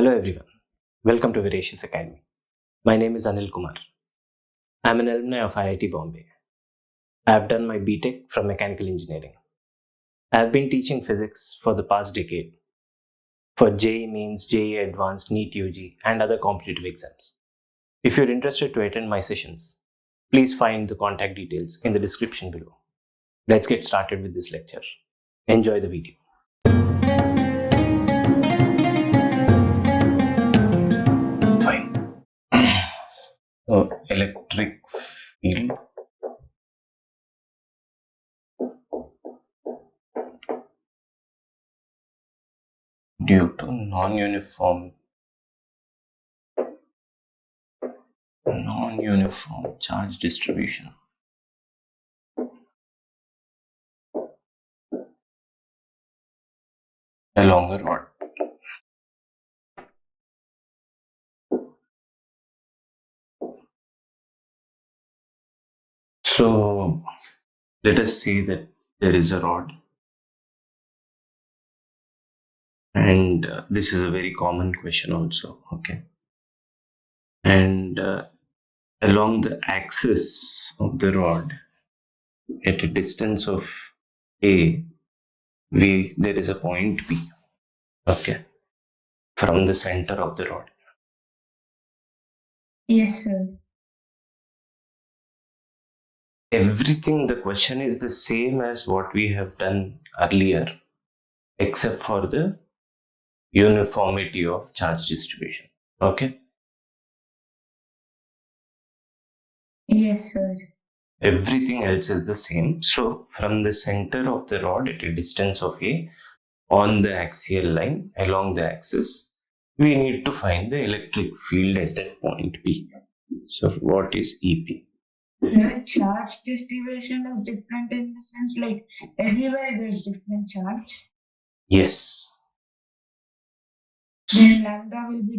Hello everyone, welcome to Veracious Academy. My name is Anil Kumar. I am an alumni of IIT Bombay. I have done my BTech from Mechanical Engineering. I have been teaching physics for the past decade for JEE Mains, JEE Advanced, Neet UG and other competitive exams. If you are interested to attend my sessions, please find the contact details in the description below. Let's get started with this lecture. Enjoy the video. Electric field due to non-uniform charge distribution along a rod. So let us say that there is a rod, and this is a very common question also, okay? And along the axis of the rod, at a distance of A, there is a point B, okay, from the center of the rod. Yes, sir. Everything, the question is the same as what we have done earlier, except for the uniformity of charge distribution, okay? Yes, sir. Everything else is the same. So from the center of the rod at a distance of A on the axial line along the axis, we need to find the electric field at that point B. So what is EP? The charge distribution is different in the sense like everywhere there's different charge. Yes. Then lambda will be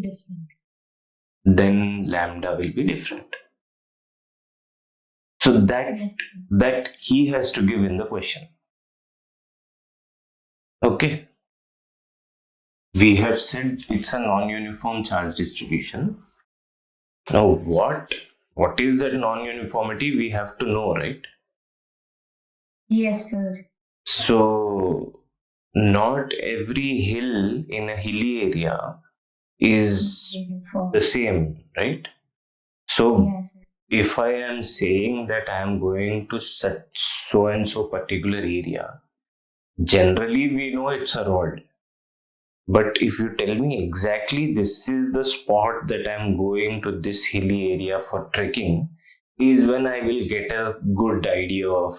different. So Yes, that he has to give in the question. Okay. We have said it's a non-uniform charge distribution. Now what is that non-uniformity? We have to know, right? yes, sir. So not every hill in a hilly area is Uniform. the same, right? So Yes, sir. if I am saying that I am going to such so and so particular area, generally we know it's a rod. But if you tell me exactly this is the spot that I'm going to this hilly area for trekking, is when I will get a good idea of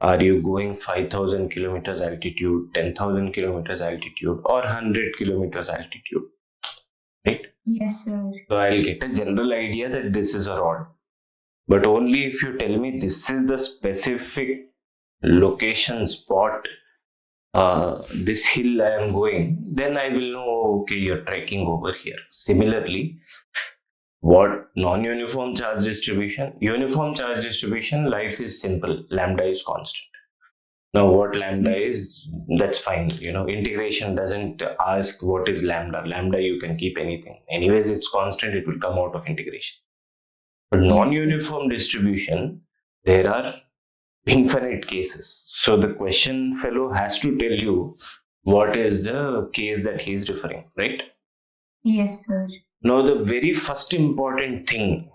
are you going 5,000 kilometers altitude, 10,000 kilometers altitude, or 100 kilometers altitude, right? Yes, sir. So I'll get a general idea that this is a rod. But only if you tell me this is the specific location spot, this hill I am going, then I will know, okay, you're trekking over here. Similarly, what non-uniform charge distribution? Uniform charge distribution, life is simple. Lambda is constant. Now, what lambda is, that's fine. Integration doesn't ask what is lambda. Lambda, you can keep anything. Anyways, it's constant. It will come out of integration. But non-uniform distribution, there are infinite cases. So the question fellow has to tell you what is the case that he is referring, right? Yes, sir. Now the very first important thing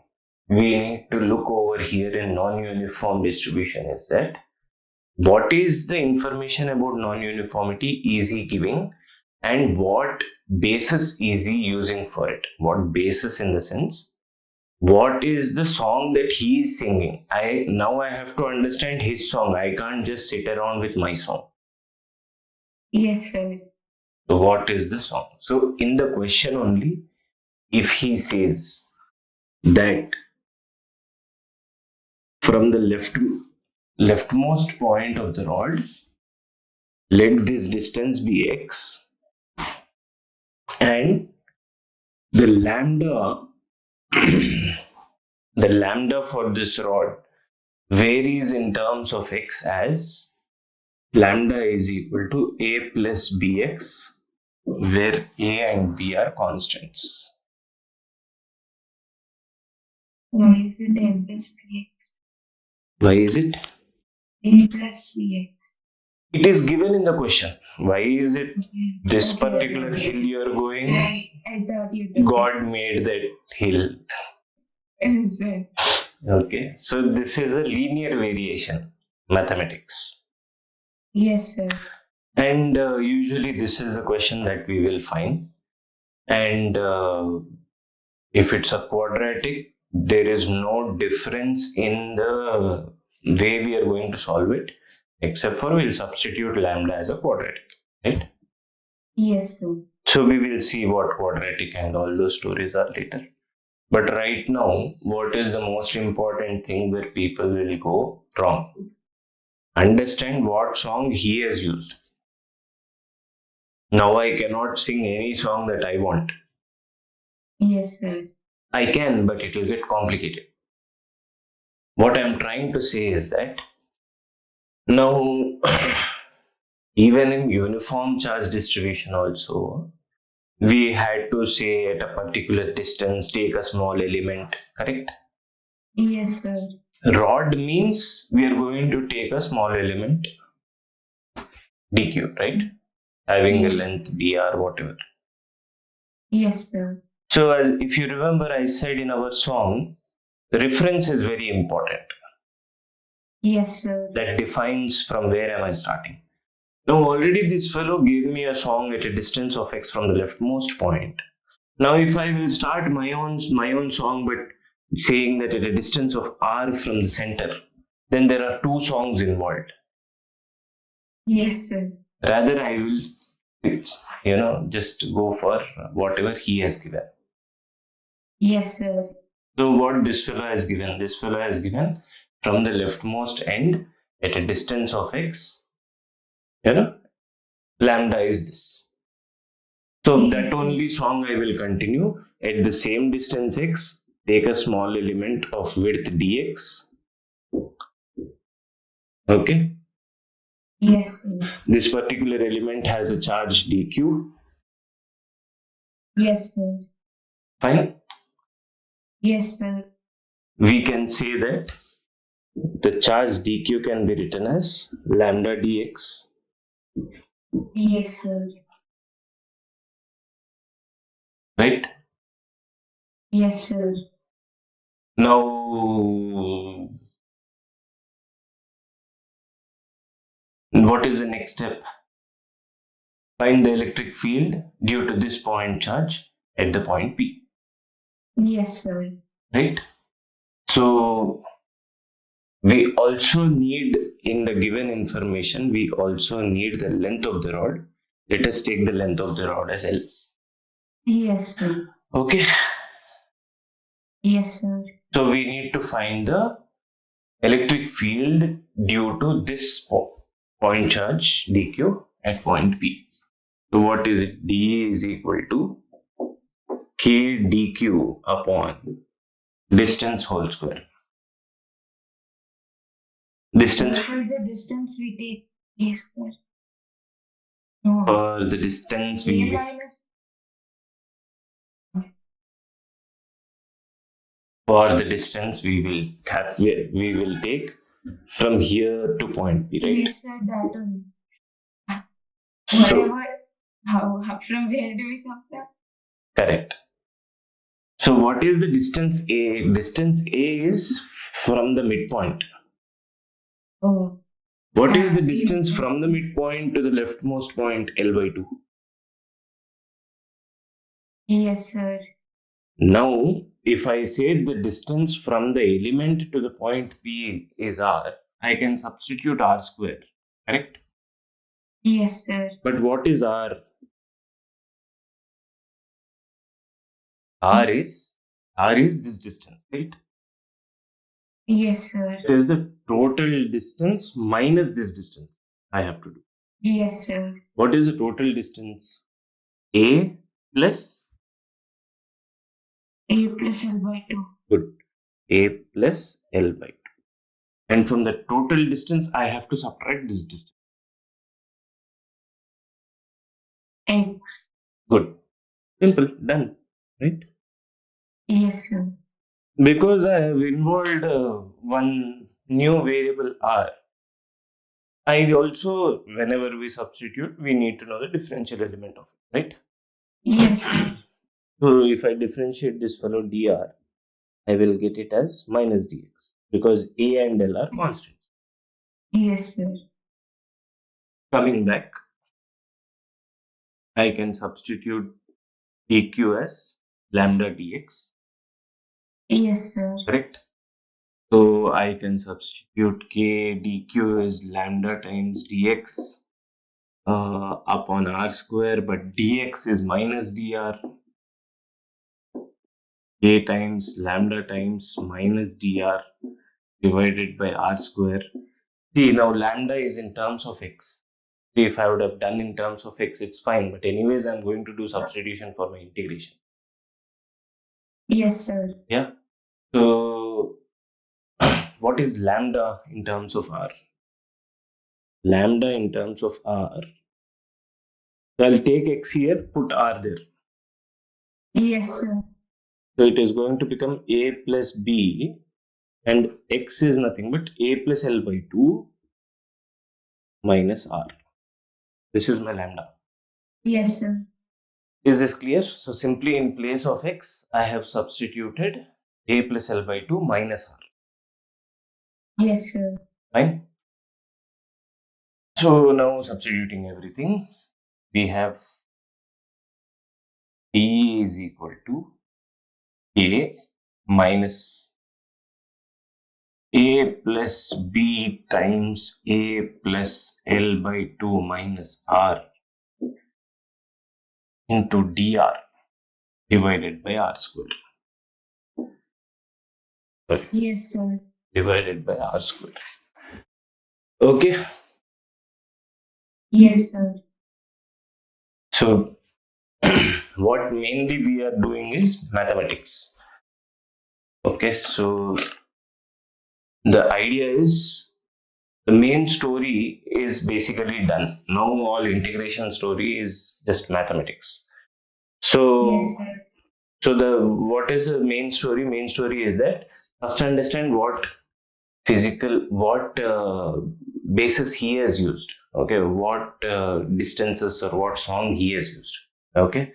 we need to look over here in non-uniform distribution is that what is the information about non-uniformity is he giving and what basis is he using for it? What basis in the sense? What is the song that he is singing? I have to understand his song. I can't just sit around with my song. Yes, sir. So what is the song? So in the question only, if he says that from the leftmost point of the rod, let this distance be x, and the lambda the lambda for this rod varies in terms of x as lambda is equal to a plus bx where A and B are constants. Why is it a plus bx? Why is it? A plus bx. It is given in the question. Why is it Okay. this Okay, particular okay. hill you are going? I thought you took God made that hill. it. Listen. Okay, so this is a linear variation, mathematics. Yes, sir. And usually this is a question that we will find. And if it's a quadratic, there is no difference in the way we are going to solve it, except for we'll substitute lambda as a quadratic, right? Yes, sir. So we will see what quadratic and all those stories are later. But right now, what is the most important thing where people will go wrong? Understand what song he has used. Now I cannot sing any song that I want. Yes, sir. I can, but it will get complicated. What I'm trying to say is that now, even in uniform charge distribution also, we had to say at a particular distance, take a small element, correct? Yes, sir. Rod means we are going to take a small element, dq, right? Having a Yes. length dr, whatever. Yes, sir. So, if you remember, I said in our song, the reference is very important. Yes, sir. That defines from where am I starting. Now, already this fellow gave me a song at a distance of x from the leftmost point. Now, if I will start my own song, but saying that at a distance of r from the center, then there are two songs involved. Yes, sir. Rather, I will, just go for whatever he has given. Yes, sir. So, what this fellow has given? This fellow has given from the leftmost end at a distance of x. Lambda is this. So that only song I will continue at the same distance x. Take a small element of width dx. Okay. Yes, sir. This particular element has a charge dq. Yes, sir. Fine. Yes, sir. We can say that the charge dq can be written as lambda dx. Yes, sir. Right. Yes, sir. Now, what is the next step? Find the electric field due to this point charge at the point P. Yes, sir. Right? So, we also need, in the given information, we also need the length of the rod. Let us take the length of the rod as L. Yes, sir. Okay. Yes, sir. So, we need to find the electric field due to this point charge dq at point P. So what is it? D is equal to k dq upon distance whole square. Distance For the distance we take a square. No. for the distance A we minus. for the distance we will take from here to point P, We right? said that only. So Whatever. How from where do we subtract? correct. So what is the distance A? Distance A is from the midpoint. Oh. What is the distance from the midpoint to the leftmost point? L by 2. Yes, sir. Now, if I say the distance from the element to the point P is r, I can substitute r square, correct? Yes, sir. But what is r? R is this distance, right? Yes, sir. It is the total distance minus this distance I have to do. Yes, sir. What is the total distance? A plus A plus L by 2. good. A plus L by 2. And from the total distance, I have to subtract this distance. X. Good. Simple. Done. Right? Yes, sir. Because I have involved one new variable r, I also, whenever we substitute, we need to know the differential element of it, right? Yes, sir. So if I differentiate this fellow dr, I will get it as minus dx because a and l are constants. Yes, sir. Coming back, I can substitute dq as lambda dx, Yes, sir. correct? So I can substitute k dq is lambda times dx upon r square, but dx is minus dr, k times lambda times minus dr divided by r square. See, now lambda is in terms of x. If I would have done in terms of x, it's fine. But anyways, I'm going to do substitution for my integration. Yes, sir. Yeah. So what is lambda in terms of r? Lambda in terms of r. So I'll take x here, put r there. Yes, sir. So it is going to become a plus b, and x is nothing but a plus l by 2 minus r. This is my lambda. Yes, sir. Is this clear? So simply in place of x, I have substituted a plus l by 2 minus r. Yes, sir. Fine. So now substituting everything, we have d is equal to a minus a plus b times a plus l by 2 minus r into dr divided by r square. Sorry, Yes, sir. divided by r square. Okay. Yes, sir. So what mainly we are doing is mathematics. Okay, so the idea is the main story is basically done. Now all integration story is just mathematics. So Yes, sir. so the what is the main story? Main story is that first understand what basis he has used. Okay, what distances or what song he has used. Okay,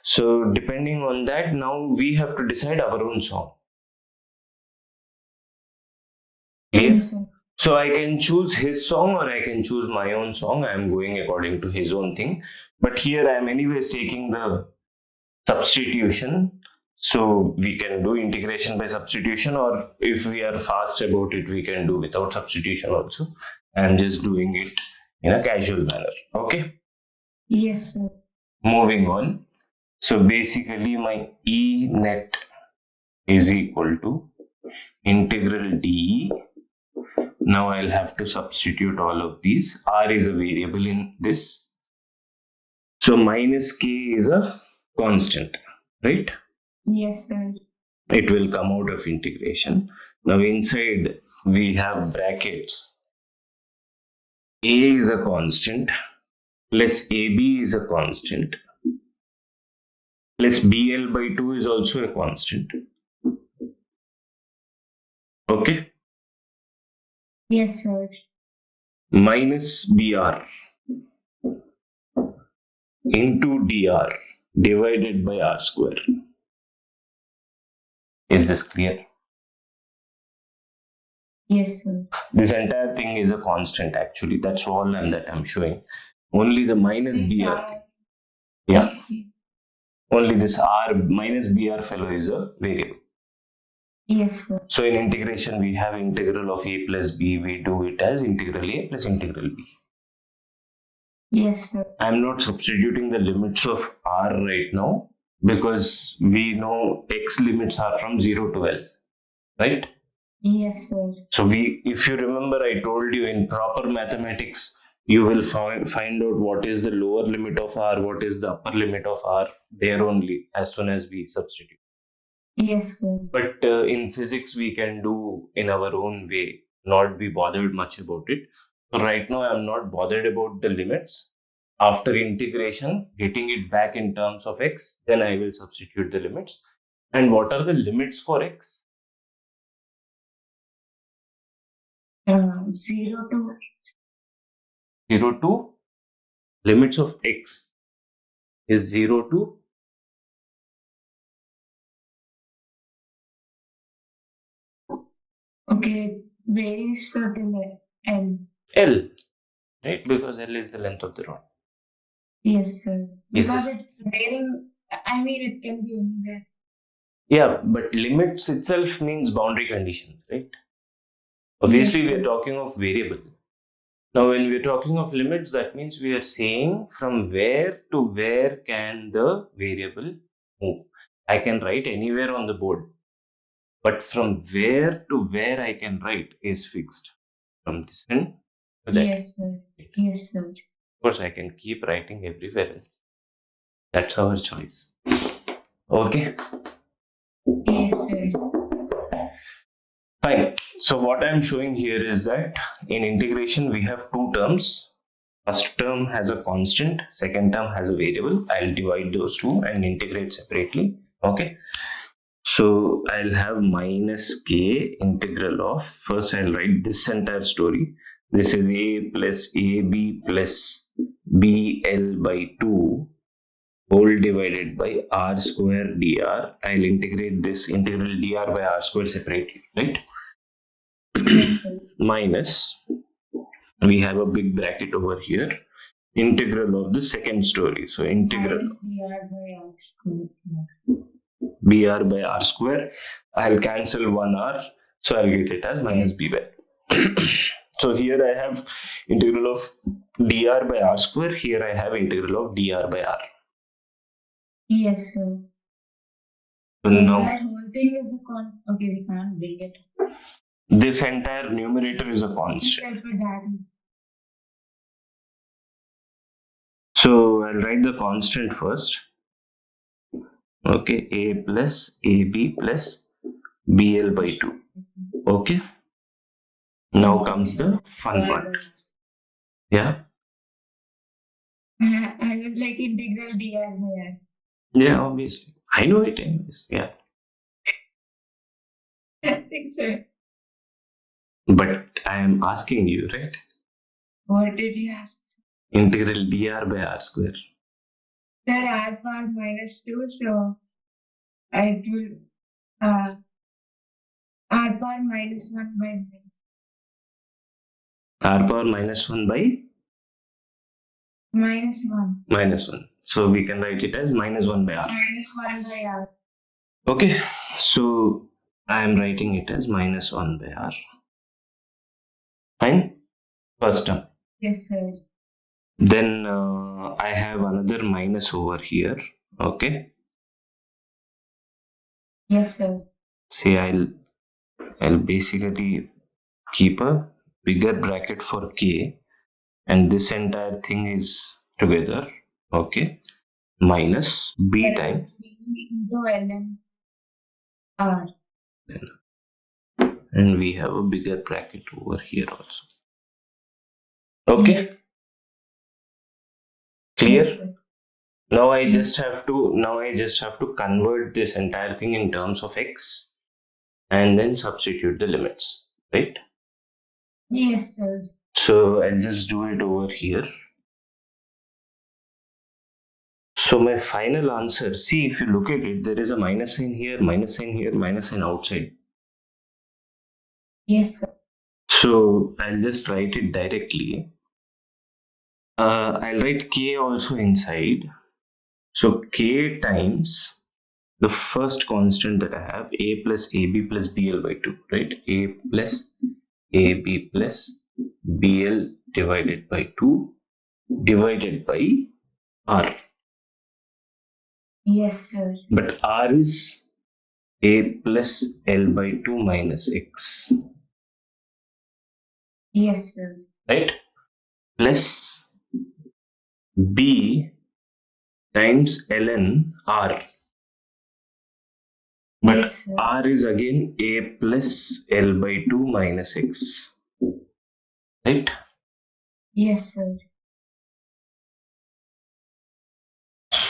so depending on that, now we have to decide our own song. Clear? Yes, sir. So I can choose his song or I can choose my own song. I am going according to his own thing. But here I am anyways taking the substitution. So we can do integration by substitution, or if we are fast about it, we can do without substitution also. I am just doing it in a casual manner. Okay. Yes, sir. Moving on. So basically my E net is equal to integral dE. Now I'll have to substitute all of these. R is a variable in this. So minus k is a constant, right? Yes, sir. It will come out of integration. Now inside we have brackets. A is a constant plus AB is a constant plus BL by 2 is also a constant. Okay. Yes, sir. Minus BR into dr divided by r square. Is this clear? Yes, sir. This entire thing is a constant actually. That's all that I'm showing. Only the minus This BR. R. Yeah. Okay. Only this R minus BR fellow is a variable. Yes, sir. So in integration, we have integral of a plus b. We do it as integral a plus integral b. Yes, sir. I'm not substituting the limits of R right now because we know x limits are from 0 to L, right? Yes, sir. So if you remember, I told you in proper mathematics, you will find out what is the lower limit of R, what is the upper limit of R there only as soon as we substitute. Yes, sir. But in physics, we can do in our own way, not be bothered much about it. So right now, I'm not bothered about the limits. After integration, getting it back in terms of x, then I will substitute the limits. And what are the limits for x? 0 to 0 to limits of x is 0 to varies till L. L, right? Because L is the length of the rod. Yes, sir. Is Because this- it's varying. I mean, it can be anywhere. Yeah, but limits itself means boundary conditions, right? Obviously, Yes, we are sir. talking of variable. Now, when we are talking of limits, that means we are saying from where to where can the variable move. I can write anywhere on the board, but from where to where I can write is fixed. From this end to that. Yes, sir. Yes, sir. Of course, I can keep writing everywhere else. That's our choice. Okay, Yes, sir. fine. So what I'm showing here is that in integration we have two terms. First term has a constant, second term has a variable. I'll divide those two and integrate separately. Okay. So I'll have minus k integral of, first I'll write this entire story. This is a plus ab plus bl by 2 whole divided by r square dr. I'll integrate this integral dr by r square separately, right? Yes, sir. Minus, we have a big bracket over here, integral of the second story. So integral Minus dr by r square. br by r square. I'll cancel one r, so I'll get it as minus b by. So here I have integral of dr by r square. Here I have integral of dr by r. Yes, sir. So So now that whole thing is a Okay, we can't bring it. this entire numerator is a constant. Except for that. So I'll write the constant first. Okay, a plus ab plus bl by 2. Okay. Now comes the fun part. Yeah. I was like integral dr by r. Yeah, obviously. I know it anyways. Yeah. I think so. But I am asking you, right? What did you ask? Integral dr by r square. Sir, r power minus 2, so it will r power minus 1 by R power minus 1 by minus 1. minus 1. So we can write it as minus 1 by r. Minus 1 by r. Okay. So I am writing it as minus 1 by r. Fine. First term. Yes, sir. Then I have another minus over here. Okay. Yes, sir. See, I'll basically keep a bigger bracket for k, and this entire thing is together. Okay. Minus b That is time, b into ln r. and we have a bigger bracket over here also. Okay. Yes. Clear? Yes, sir. Now I Yes. just have to convert this entire thing in terms of x and then substitute the limits, right? Yes, sir. So I'll just do it over here. So my final answer, see, if you look at it, there is a minus sign here, minus sign here, minus sign outside. Yes, sir. So I'll just write it directly. I'll write k also inside. So k times the first constant that I have, a plus ab plus bl by 2, right? A plus ab plus bl divided by 2 divided by r. Yes, sir. But r is a plus l by 2 minus x, Yes, sir. right? Plus b times ln r. But Yes, sir. r is again a plus l by 2 minus x, right? Yes, sir.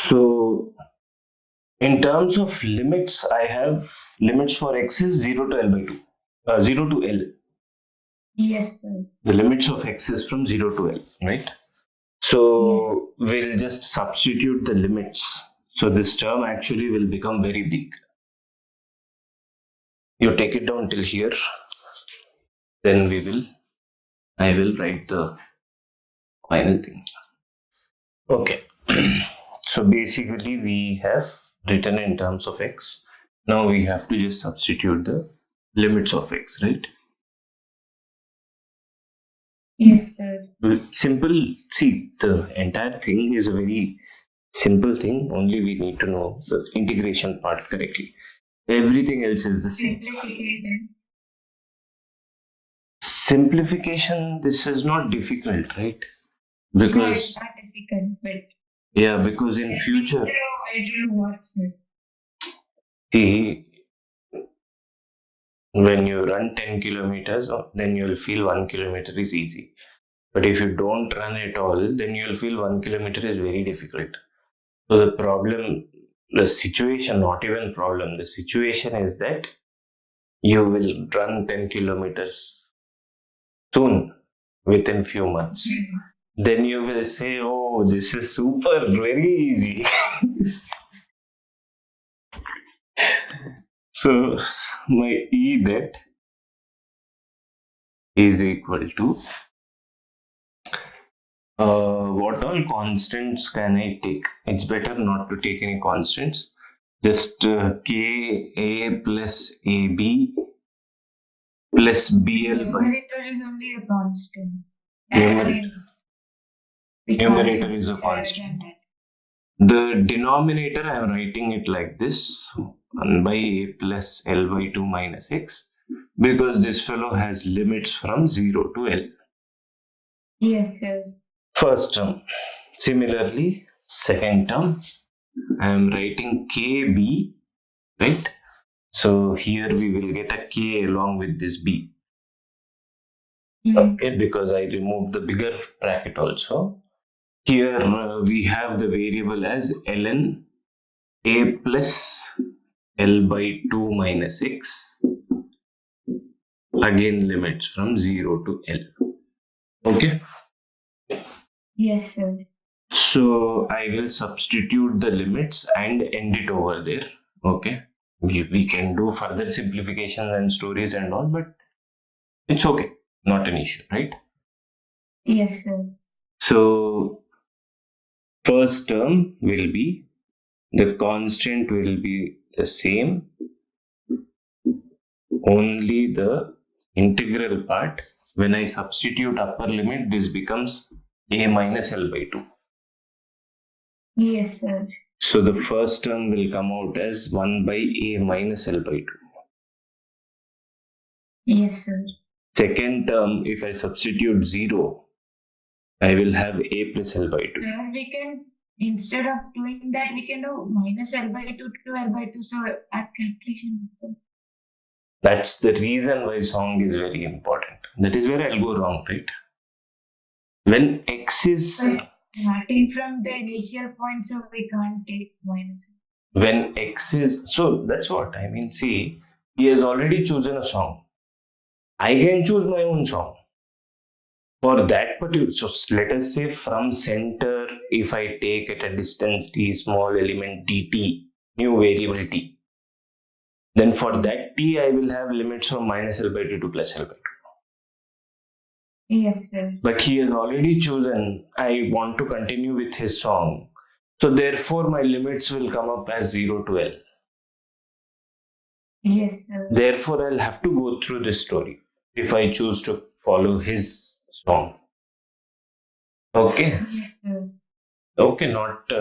So in terms of limits, I have limits for x is 0 to L by 2. 0 to L. Yes, sir. The limits of x is from 0 to L, right? So we'll just substitute the limits. So this term actually will become very big. You take it down till here, then I will write the final thing. Okay. So basically we have written in terms of x. Now we have to just substitute the limits of x, right? Yes, sir. Simple. See, the entire thing is a very simple thing. Only we need to know the integration part correctly. Everything else is the same. Simplification, this is not difficult, right? No, it's Because not difficult, but yeah, because in future, I don't know what's it. see, when you run 10 kilometers, then you'll feel 1 kilometer is easy. But if you don't run at all, then you'll feel 1 kilometer is very difficult. So the problem, the situation, not even problem, the situation is that you will run 10 kilometers soon within few months. Then you will say, oh, this is super, very easy. So my E that is equal to what all constants can I take? It's better not to take any constants. Just Ka plus Ab plus Bl by Numerator is only a constant. numerator. We Numerator can't is a say constant. that. The denominator, I am writing it like this 1 by A plus L by 2 minus x, because this fellow has limits from 0 to L. Yes, sir. First term. Similarly, second term, I am writing KB, right? So here we will get a K along with this B. Okay, because I removed the bigger bracket also. Here we have the variable as ln A plus L by 2 minus x. Again limits from 0 to L. Okay. Yes, sir. So I will substitute the limits and end it over there. Okay. We can do further simplifications and stories and all, but it's okay. Not an issue, right? Yes, sir. So first term will be, the constant will be the same, only the integral part. When I substitute upper limit, this becomes A minus L by 2. Yes, sir. So the first term will come out as 1 by A minus L by 2. Yes, sir. Second term, if I substitute 0, I will have A plus L by 2. Sir, we can, instead of doing that, we can do minus L by 2 to L by 2. So at calculation. That's the reason why song is very important. That is where I'll go wrong, right? When x is, Starting from the initial point, so we can't take minus. when x is, so that's what I mean. See, he has already chosen a song. I can choose my own song. For that particular, so let us say from center, if I take at a distance t, small element dt, new variable t, then for that t I will have limits from minus L by 2 to plus L by 2. Yes, sir. But he has already chosen, I want to continue with his song. So therefore my limits will come up as 0 to L. Yes, sir. Therefore I'll have to go through this story if I choose to follow his song. Okay. Yes, sir. Okay, not.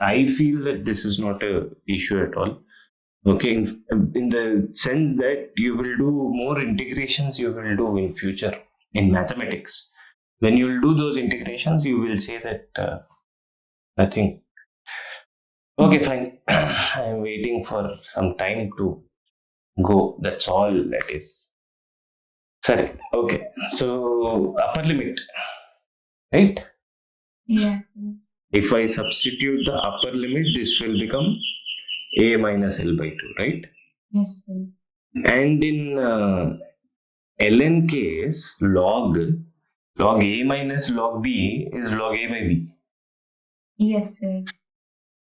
I feel that this is not a issue at all. Okay, in the sense that you will do more integrations, you will do in future in mathematics. When you will do those integrations, you will say that nothing. Okay, fine. I am waiting for some time to go. That's all that is. Sorry. Okay. So upper limit, right? Yes. If I substitute the upper limit, this will become a minus L by 2, right? Yes, sir. And in ln case, log a minus log b is log a by b. Yes, sir.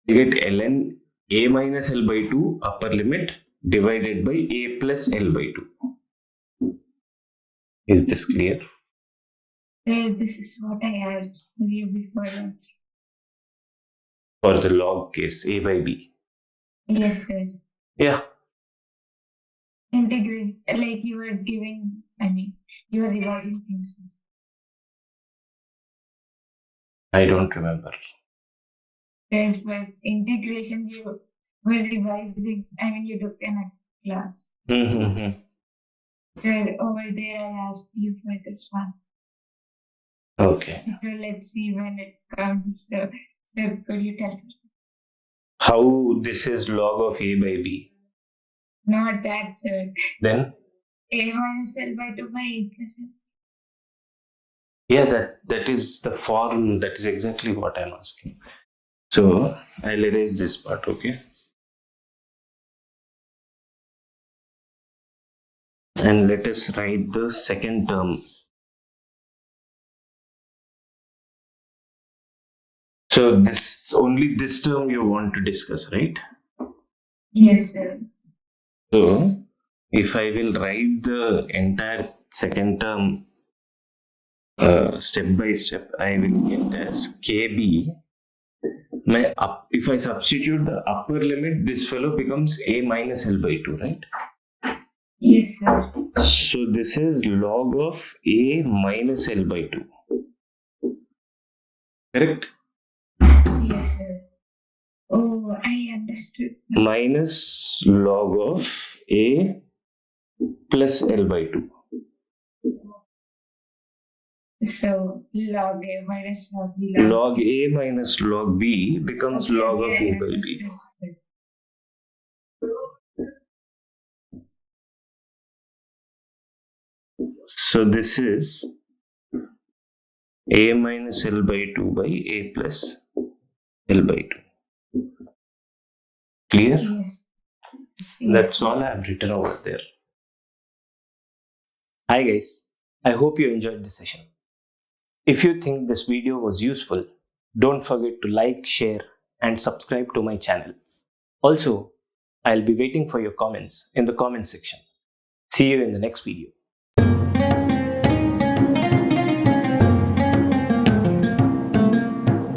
You get ln a minus L by 2 upper limit divided by a plus L by 2. Is this clear? Sir, this is what I asked you before once. For the log case, a by b. Yes, sir. Yeah. Integrate, like you were giving, you were revising things. I don't remember. Sir, for integration, you were revising, you took in a class. Sir, over there, I asked you for this one. Okay. So let's see when it comes. Sir, could you tell me? How this is log of a by b? Not that, sir. Then? A minus L by 2 by A plus L. Yeah, that is the form. That is exactly what I'm asking. So I'll erase this part, okay? And let us write the second term. So only this term you want to discuss, right? Yes, sir. So if I will write the entire second term step by step, I will get as KB. If I substitute the upper limit, this fellow becomes a minus L by 2, right? Yes, sir. So this is log of a minus L by 2. Correct? Yes, sir. Oh, I understood. Minus log of a plus L by 2. So log A minus log B. Log a minus log b becomes log of a by b. So this is a minus L by 2 by a plus L by 2. Clear? Yes. That's all I've written over there. Hi guys, I hope you enjoyed the session. If you think this video was useful, don't forget to like, share and subscribe to my channel. Also, I'll be waiting for your comments in the comment section. See you in the next video.